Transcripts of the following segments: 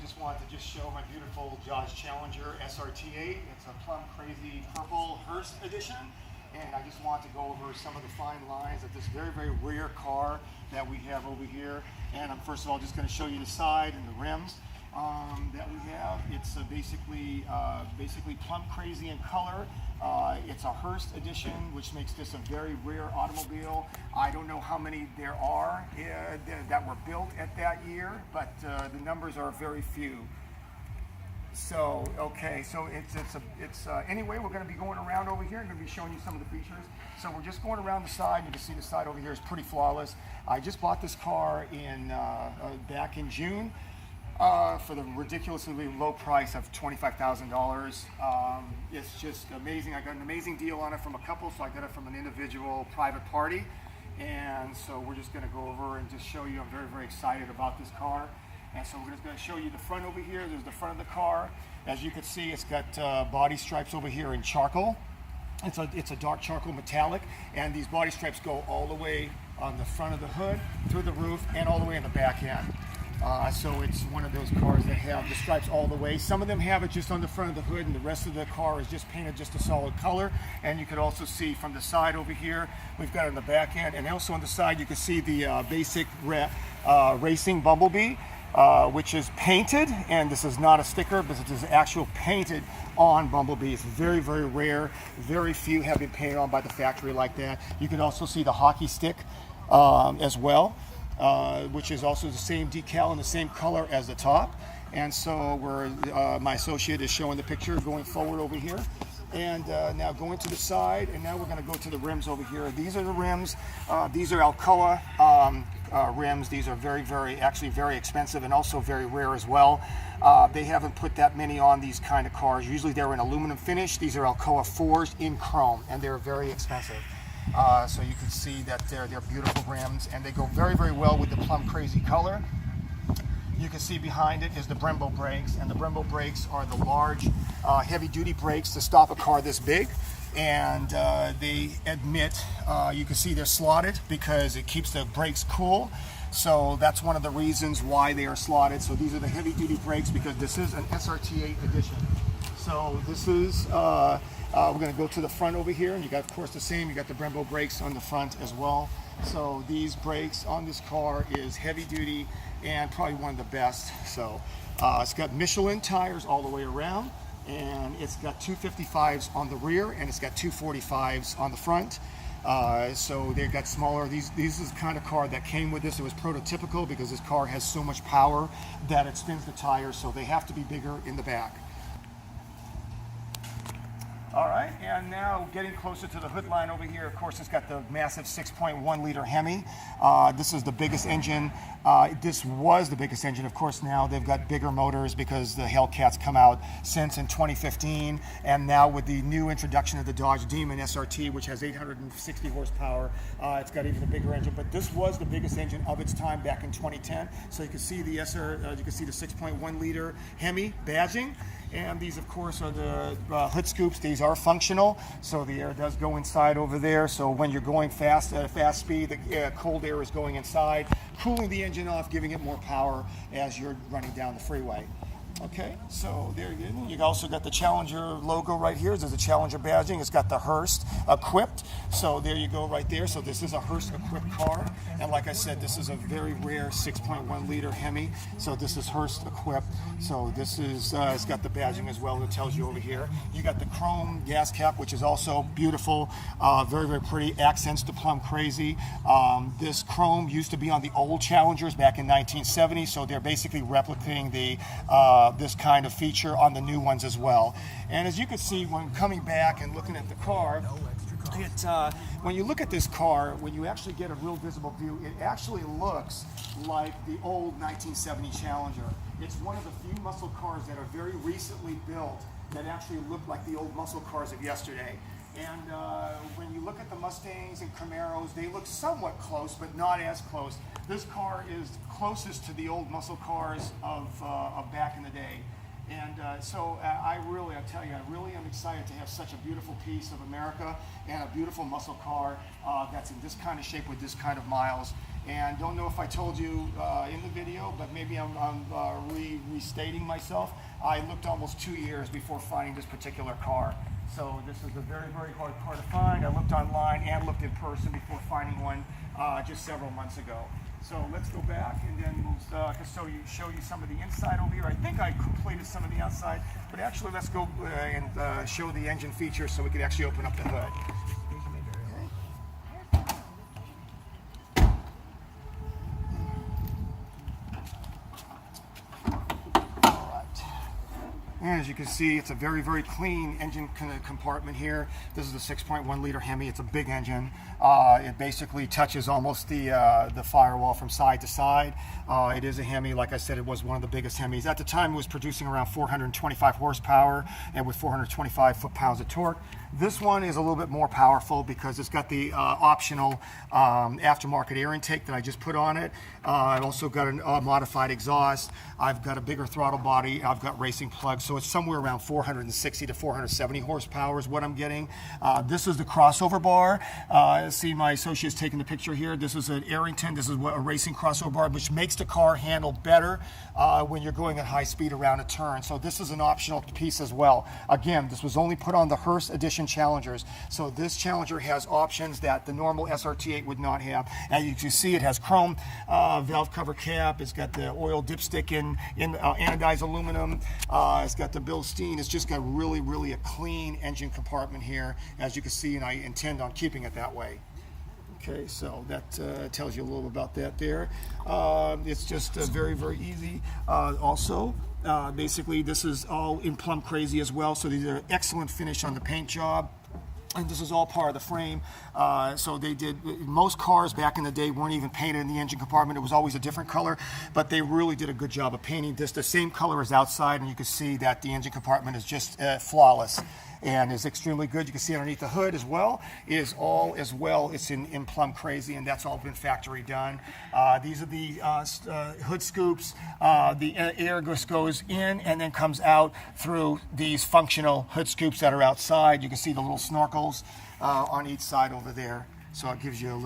just wanted to show my beautiful Dodge Challenger SRT8. It's a plum crazy purple Hearst edition. And I just wanted to go over some of the fine lines of this very, very rare car that we have over here. And I'm first of all just going to show you the side and the rims that we have. It's basically plum crazy in color. It's a Hearst edition, which makes this a very rare automobile. I don't know how many there are that were built at that year, but the numbers are very few. So, okay, so anyway, we're going to be going around over here. I'm going to be showing you some of the features. So we're just going around the side. You can see the side over here is pretty flawless. I just bought this car back in June for the ridiculously low price of $25,000. It's just amazing. I got an amazing deal on it from a couple, so I got it from an individual private party. And so we're just going to go over and just show you. I'm very, very excited about this car. And so we're just going to show you the front over here. There's the front of the car. As you can see, it's got body stripes over here in charcoal. It's a dark charcoal metallic, and these body stripes go all the way on the front of the hood, through the roof, and all the way in the back end. So it's one of those cars that have the stripes all the way. Some of them have it just on the front of the hood, and the rest of the car is just painted just a solid color. And you could also see from the side over here, we've got it on the back end, and also on the side you can see the basic racing Bumblebee. Which is painted, and this is not a sticker, but it is actual painted on Bumblebee. It's very, very rare. Very few have been painted on by the factory like that. You can also see the hockey stick as well, which is also the same decal and the same color as the top. And so my associate is showing the picture going forward over here. And now going to the side, and now we're going to go to the rims over here. These are the rims. These are Alcoa rims. These are actually very expensive and also very rare as well. They haven't put that many on these kind of cars. Usually they're in aluminum finish. These are Alcoa forged in chrome, and they're very expensive. So you can see that they're beautiful rims, and they go very, very well with the plum crazy color. You can see behind it is the Brembo brakes, and the Brembo brakes are the large heavy-duty brakes to stop a car this big. And they admit, you can see they're slotted because it keeps the brakes cool. So that's one of the reasons why they are slotted. So these are the heavy-duty brakes because this is an SRT8 edition. So this is, we're going to go to the front over here, and you got, of course, the same. You got the Brembo brakes on the front as well. So these brakes on this car is heavy-duty and probably one of the best. So it's got Michelin tires all the way around, and it's got 255s on the rear, and it's got 245s on the front. So they've got smaller. These is the kind of car that came with this. It was prototypical because this car has so much power that it spins the tires, so they have to be bigger in the back. All right, and now getting closer to the hood line over here, of course, it's got the massive 6.1 liter Hemi. This is the biggest engine. This was the biggest engine. Of course, now they've got bigger motors because the Hellcats come out since in 2015. And now with the new introduction of the Dodge Demon SRT, which has 860 horsepower, it's got even a bigger engine. But this was the biggest engine of its time back in 2010. So you can see the 6.1 liter Hemi badging. And these, of course, are the hood scoops. These are functional, so the air does go inside over there. So when you're going fast at a fast speed, the cold air is going inside, cooling the engine off, giving it more power as you're running down the freeway. Okay, so there you go. You also got the Challenger logo right here. There's a Challenger badging. It's got the Hearst equipped. So there you go right there. So this is a Hearst equipped car. And like I said, this is a very rare 6.1 liter Hemi. So this is Hearst equipped. So this is, it's got the badging as well that tells you over here. You got the chrome gas cap, which is also beautiful. Very, very pretty. Accents to plum crazy. This chrome used to be on the old Challengers back in 1970. So they're basically replicating this kind of feature on the new ones as well. And as you can see when coming back and looking at the car, when you look at this car, when you actually get a real visible view, it actually looks like the old 1970 Challenger. It's one of the few muscle cars that are very recently built that actually look like the old muscle cars of yesterday. And when you look at the Mustangs and Camaros, they look somewhat close, but not as close. This car is closest to the old muscle cars of back in the day. And so I tell you, I really am excited to have such a beautiful piece of America and a beautiful muscle car that's in this kind of shape with this kind of miles. And don't know if I told you in the video, but maybe I'm restating myself. I looked almost 2 years before finding this particular car. So this is a very, very hard car to find. I looked online and looked in person before finding one just several months ago. So let's go back and then we'll show you some of the inside over here. I think I completed some of the outside, but actually let's go and show the engine features so we can actually open up the hood. And as you can see, it's a very, very clean engine compartment here. This is a 6.1 liter Hemi. It's a big engine. It basically touches almost the firewall from side to side. It is a Hemi. Like I said, it was one of the biggest Hemis. At the time, it was producing around 425 horsepower and with 425 foot-pounds of torque. This one is a little bit more powerful because it's got the optional aftermarket air intake that I just put on it. I've also got a modified exhaust. I've got a bigger throttle body. I've got racing plugs. So it's somewhere around 460 to 470 horsepower is what I'm getting. This is the crossover bar. See my associates taking the picture here. This is an Arrington. This is a racing crossover bar, which makes the car handle better when you're going at high speed around a turn. So this is an optional piece as well. Again, this was only put on the Hurst Edition Challengers. So this Challenger has options that the normal SRT8 would not have. As you can see, it has chrome valve cover cap. It's got the oil dipstick in anodized aluminum. It's got the Bilstein. It's just got really, really a clean engine compartment here, as you can see, and I intend on keeping it that way. Okay, so that tells you a little about that there. It's just very, very easy. Also, basically, this is all in Plum Crazy as well, so these are excellent finish on the paint job. And this is all part of the frame. So they did, most cars back in the day weren't even painted in the engine compartment. It was always a different color, but they really did a good job of painting this the same color as outside, and you can see that the engine compartment is just flawless and is extremely good. You can see underneath the hood as well is all as well. It's in Plum Crazy, and that's all been factory done. These are the hood scoops. The air goes in and then comes out through these functional hood scoops that are outside. You can see the little snorkels on each side over there. So it gives you a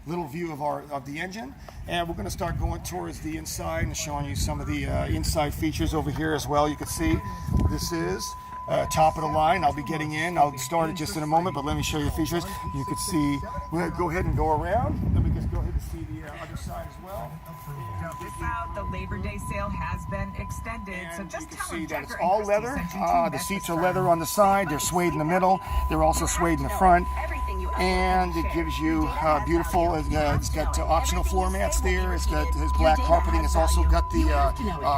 little view of the engine. And we're going to start going towards the inside and showing you some of the inside features over here as well. You can see this is top of the line. I'll be getting in. I'll start it just in a moment, but let me show you the features. You can see, we're going to go ahead and go around. Then we just go ahead and see the other side as well. The Labor Day sale has been extended. And so just you can see that it's all leather. The seats are leather on the side. They're suede in the middle. They're also suede in the front. And it gives you beautiful, it's got optional floor mats there. It's got his black carpeting. It's also got the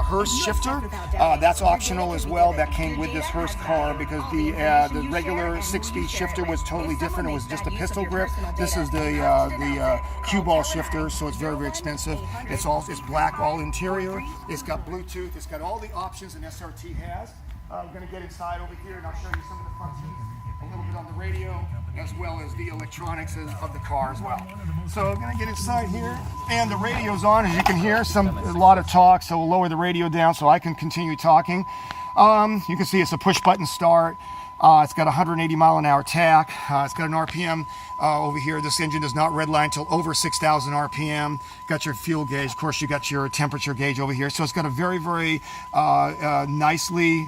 Hurst shifter. That's optional as well. That came with this Hurst car because the regular 6-speed shifter was totally different. It was just a pistol grip. This is the cue ball shifter, so it's very, very expensive. It's black, all interior. It's got Bluetooth. It's got all the options an SRT has. I'm going to get inside over here and I'll show you some of the functions. A little bit on the radio, as well as the electronics of the car as well. So I'm going to get inside here, and the radio's on, as you can hear, a lot of talk, so we'll lower the radio down so I can continue talking. You can see it's a push-button start. It's got a 180 mile an hour tach. It's got an RPM over here. This engine does not redline until over 6,000 RPM. Got your fuel gauge. Of course, you got your temperature gauge over here. So it's got a very, very nicely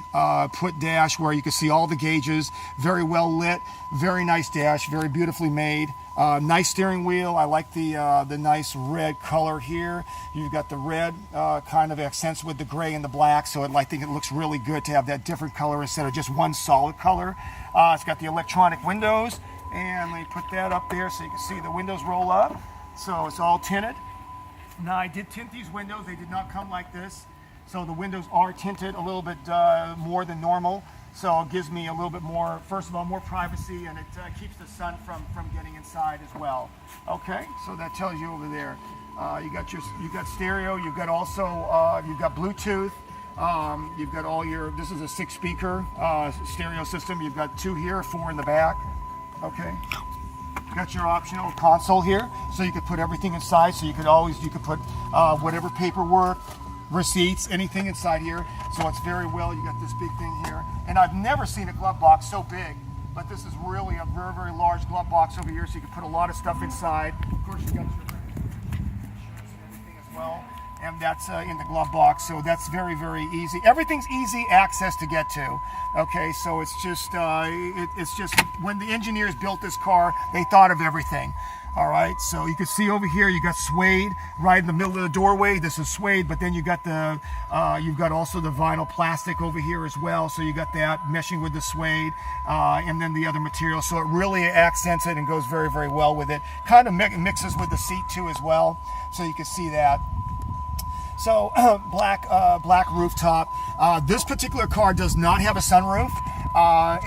put dash where you can see all the gauges. Very well lit. Very nice dash. Very beautifully made. Nice steering wheel. I like the nice red color here. You've got the red kind of accents with the gray and the black, so I think it looks really good to have that different color instead of just one solid color. It's got the electronic windows, and let me put that up there so you can see the windows roll up. So it's all tinted. Now I did tint these windows. They did not come like this. So the windows are tinted a little bit more than normal. So it gives me a little bit more, first of all, more privacy, and it keeps the sun from getting inside as well. Okay, so that tells you over there. You got stereo. You've got also you've got Bluetooth. You've got all your. This is a 6-speaker stereo system. You've got 2 here, 4 in the back. Okay. Got your optional console here, so you could put everything inside. So you could put whatever paperwork, receipts, anything inside here. So it's very well. You got this big thing here, and I've never seen a glove box so big. But this is really a very, very large glove box over here, so you can put a lot of stuff inside. Of course, you got your well. And that's in the glove box, so that's very, very easy. Everything's easy access to get to. Okay, so it's just when the engineers built this car, they thought of everything. All right, so you can see over here, you got suede right in the middle of the doorway. This is suede, but then you got you've got also the vinyl plastic over here as well. So you got that meshing with the suede, and then the other material. So it really accents it and goes very, very well with it. Kind of mixes with the seat too as well. So you can see that. So black rooftop. This particular car does not have a sunroof,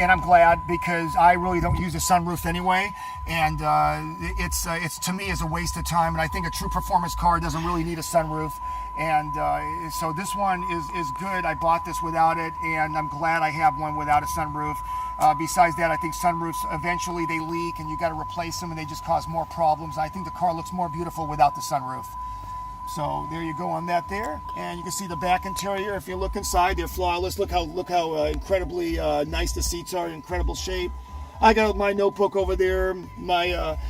and I'm glad, because I really don't use a sunroof anyway, and it's to me is a waste of time. And I think a true performance car doesn't really need a sunroof, and so this one is good. I bought this without it, and I'm glad I have one without a sunroof. Besides that, I think sunroofs eventually they leak, and you got to replace them, and they just cause more problems. I think the car looks more beautiful without the sunroof. So there you go on that there, and you can see the back interior. If you look inside, they're flawless. Look how incredibly nice the seats are, incredible shape. I got my notebook over there, my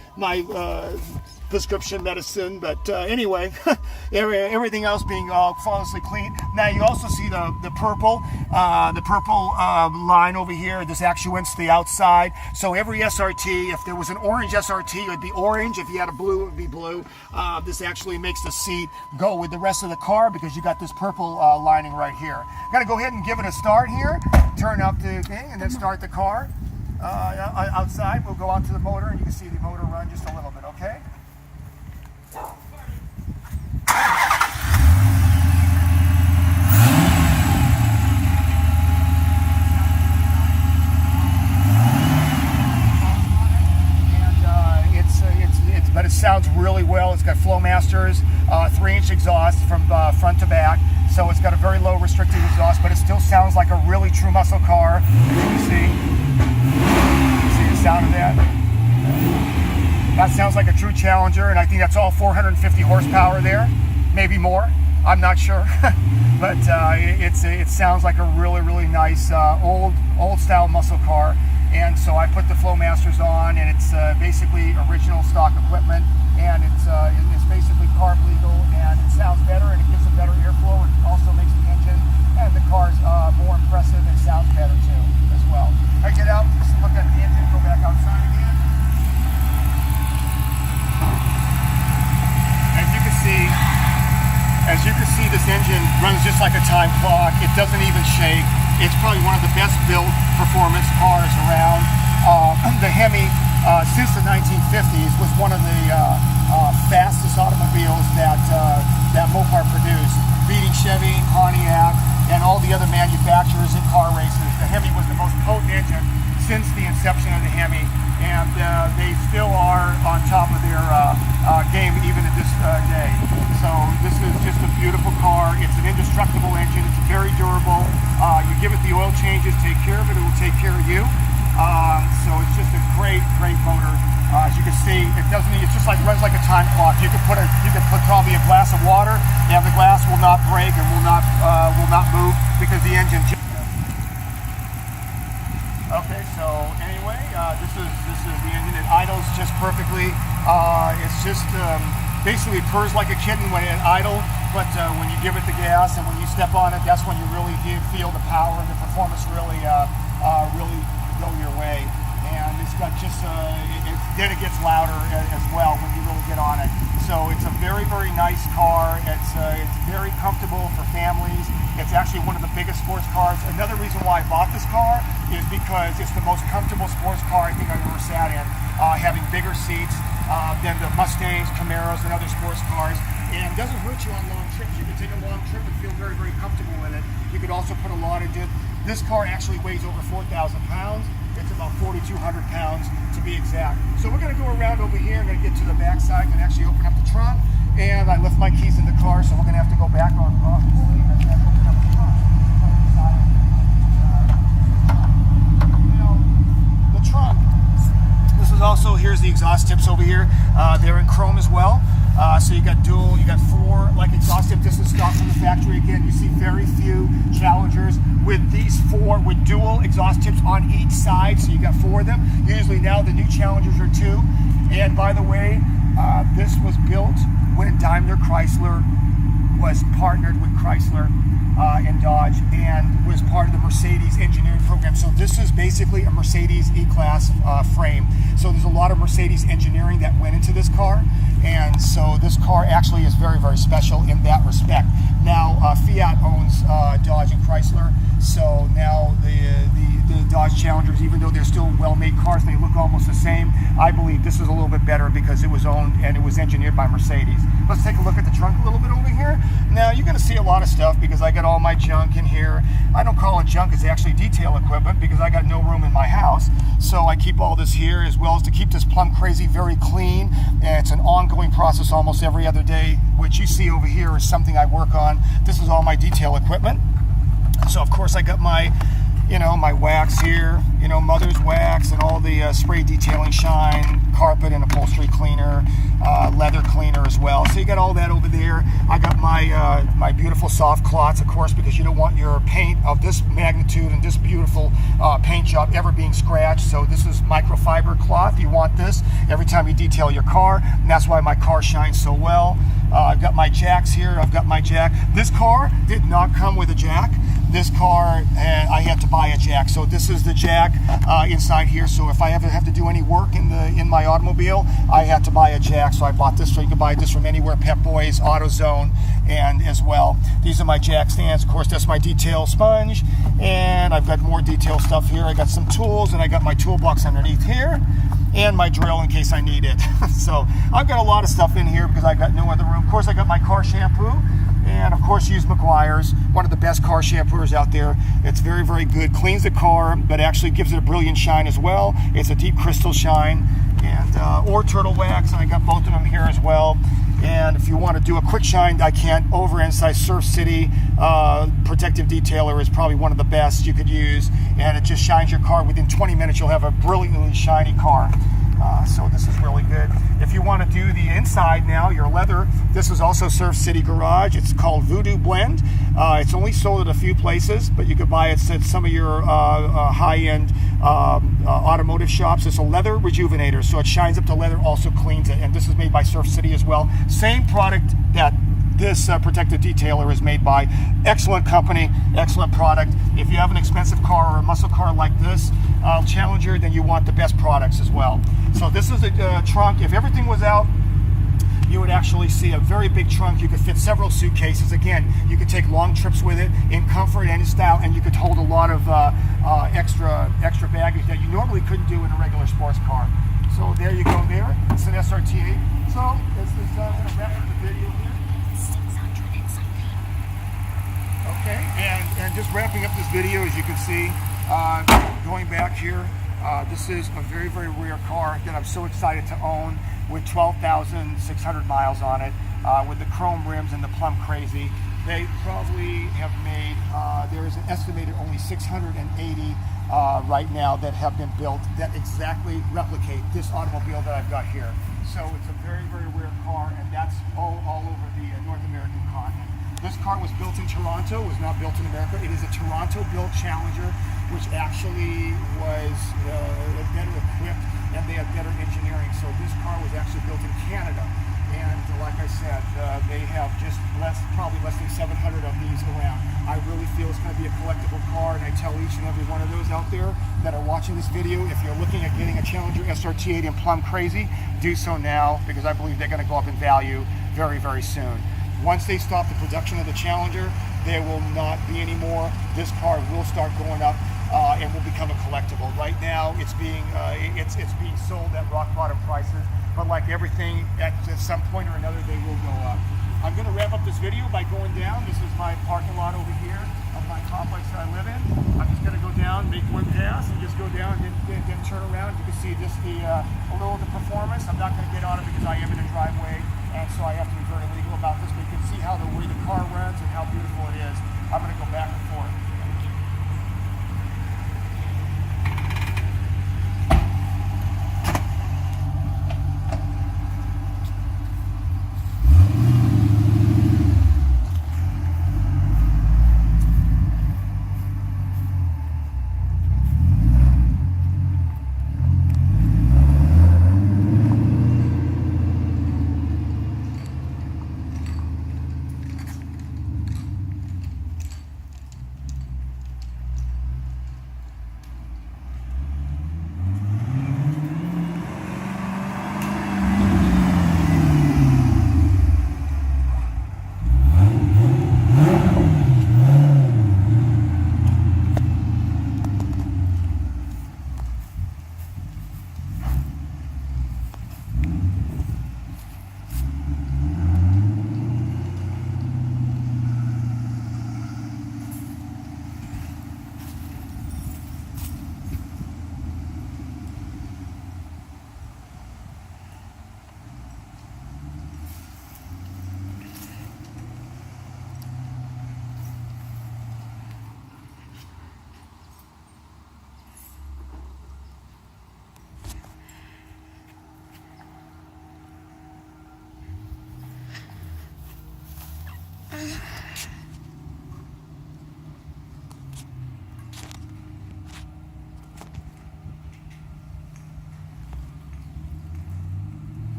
prescription medicine, but anyway, everything else being flawlessly clean. Now you also see the purple line over here. This actuates the outside. So every SRT, if there was an orange SRT, it would be orange. If you had a blue, it would be blue. This actually makes the seat go with the rest of the car, because you got this purple lining right here. I'm gonna go ahead and give it a start here. Turn up the thing and then start the car. Outside, we'll go out to the motor, and you can see the motor run just a little bit, okay? But it sounds really well. It's got Flowmasters, 3-inch exhaust from front to back. So it's got a very low restricted exhaust, but it still sounds like a really true muscle car. You see the sound of that? That sounds like a true Challenger, and I think that's all 450 horsepower there, maybe more. I'm not sure, but it sounds like a really, really nice old style muscle car. And so I put the Flowmasters on, and it's basically original stock equipment, and it's basically carb legal, and it sounds better, and it gives a better airflow. It also makes the engine and the car's more impressive, and sounds better too as well. I get out, just look at the engine, go back outside again. As you can see, this engine runs just like a time clock. It doesn't even shake. It's probably one of the best built performance cars around. The Hemi, since the 1950s, was one of the fastest automobiles that Mopar produced, beating Chevy, Pontiac, and all the other manufacturers in car races. The Hemi was the most potent engine since the inception of the Hemi, and they still are on top of their game even at this day. So this is just a beautiful car. It's an indestructible engine. It's very durable. You give it the oil changes, take care of it, it will take care of you. So it's just a great motor. As you can see, it's just like runs like a time clock. You could put probably a glass of water, and the glass will not break and will not move, because the engine. Okay, so anyway, this is the engine. It idles just perfectly. It's just basically purrs like a kitten when it idle, but when you give it the gas and when you step on it, that's when you really feel the power and the performance really go your way. And it's got just then it gets louder as well when you really get on it. So it's a very, very nice car. It's very comfortable for families. It's actually one of the biggest sports cars. Another reason why I bought this car is because it's the most comfortable sports car I think I've ever sat in, having bigger seats than the Mustangs, Camaros, and other sports cars. And it doesn't hurt you on long trips. You can take a long trip and feel very, very comfortable with it. You could also put a lot into it. This car actually weighs over 4,000 pounds. It's about 4,200 pounds to be exact. So we're going to go around over here. I'm going to get to the back side and actually open up the trunk. And I left my keys in the car, so we're going to have to go back on fully and then open up the trunk. The trunk. This is also, here's the exhaust tips over here. They're in chrome as well. So you got 4 like exhaust tip. This is stock from the factory. Again, you see very few Challengers with these 4 with dual exhaust tips on each side. So you got 4 of them. Usually now the new Challengers are 2. And by the way, this was built when Daimler Chrysler was partnered with Chrysler and Dodge and was part of the Mercedes engineering program. So this is basically a Mercedes E-Class frame. So there's a lot of Mercedes engineering that went into this car. And so this car actually is very, very special in that respect. Now, Fiat owns Dodge and Chrysler. So now the Dodge Challengers, even though they're still well-made cars, they look almost the same. I believe this is a little bit better because it was owned and it was engineered by Mercedes. Let's take a look at the trunk a little bit over here. Now, you're going to see a lot of stuff because I got all my junk in here. I don't call it junk, it's actually detail equipment because I got no room in my house. So I keep all this here, as well as to keep this Plum Crazy very clean. And it's an ongoing process almost every other day. What you see over here is something I work on. This is all my detail equipment. So of course I got my, my wax here, mother's wax and all the spray detailing shine, carpet and upholstery cleaner, leather cleaner as well. So you got all that over there. I got my my beautiful soft cloths, of course, because you don't want your paint of this magnitude and this beautiful paint job ever being scratched. So this is microfiber cloth. You want this every time you detail your car, and that's why my car shines so well. I've got my jacks here. I've got my jack. This car did not come with a jack. This car, I had to buy a jack. So this is the jack inside here. So if I ever have to do any work in my automobile, I had to buy a jack. So I bought this. So you can buy this from anywhere, Pep Boys, AutoZone, and as well. These are my jack stands. Of course, that's my detail sponge. And I've got more detail stuff here. I got some tools, and I got my toolbox underneath here, and my drill in case I need it. So I've got a lot of stuff in here because I got no other room. Of course, I got my car shampoo. And of course, use Meguiar's, one of the best car shampooers out there. It's very, very good. Cleans the car, but actually gives it a brilliant shine as well. It's a deep crystal shine, and or turtle wax, and I got both of them here as well. And if you want to do a quick shine, I can't overemphasize Surf City Protective Detailer is probably one of the best you could use, and it just shines your car. Within 20 minutes, you'll have a brilliantly shiny car. So this is really good. If you want to do the inside now, your leather, this is also Surf City Garage. It's called Voodoo Blend. It's only sold at a few places, but you could buy it at some of your high-end automotive shops. It's a leather rejuvenator, so it shines up the leather, also cleans it. And this is made by Surf City as well. Same product that this protective detailer is made by. Excellent company, excellent product. If you have an expensive car or a muscle car like this Challenger, then you want the best products as well. So this is a trunk. If everything was out, you would actually see a very big trunk. You could fit several suitcases. Again, you could take long trips with it in comfort and in style, and you could hold a lot of extra baggage that you normally couldn't do in a regular sports car. So there you go there. It's an SRT8. So this is going to wrap up the video here. 600 and something. Okay, and just wrapping up this video, as you can see, going back here, this is a very, very rare car that I'm so excited to own, with 12,600 miles on it, with the chrome rims and the Plum Crazy. They probably have made, there is an estimated only 680 right now that have been built that exactly replicate this automobile that I've got here. So it's a very, very rare car, and that's all over the North American continent. This car was built in Toronto, was not built in America. It is a Toronto-built Challenger, which actually was better equipped, and they had better engineering. So this car was actually built in Canada. And like I said, they have just probably less than 700 of these around. I really feel it's going to be a collectible car, and I tell each and every one of those out there that are watching this video, if you're looking at getting a Challenger SRT8 in Plum Crazy, do so now, because I believe they're going to go up in value very, very soon. Once they stop the production of the Challenger, there will not be any more. This car will start going up and will become a collectible. Right now, it's being sold at rock bottom prices, but like everything, at some point or another, they will go up. I'm going to wrap up this video by going down. This is my parking lot over here of my complex that I live in. I'm just going to go down, make one pass, and just go down, and then turn around. You can see just a little of the performance. I'm not going to get on it because I am in a driveway, and so I have to be very legal about this, but you can see how the way the car runs and how beautiful it is. I'm going to go back and forth.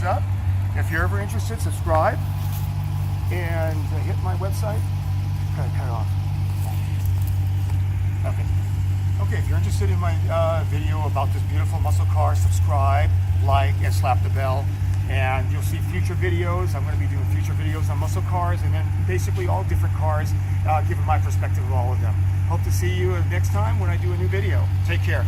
thumbs up. If you're ever interested, subscribe and hit my website. Cut it off. Okay. Okay, if you're interested in my video about this beautiful muscle car, subscribe, like, and slap the bell. And you'll see future videos. I'm going to be doing future videos on muscle cars and then basically all different cars, giving my perspective of all of them. Hope to see you next time when I do a new video. Take care.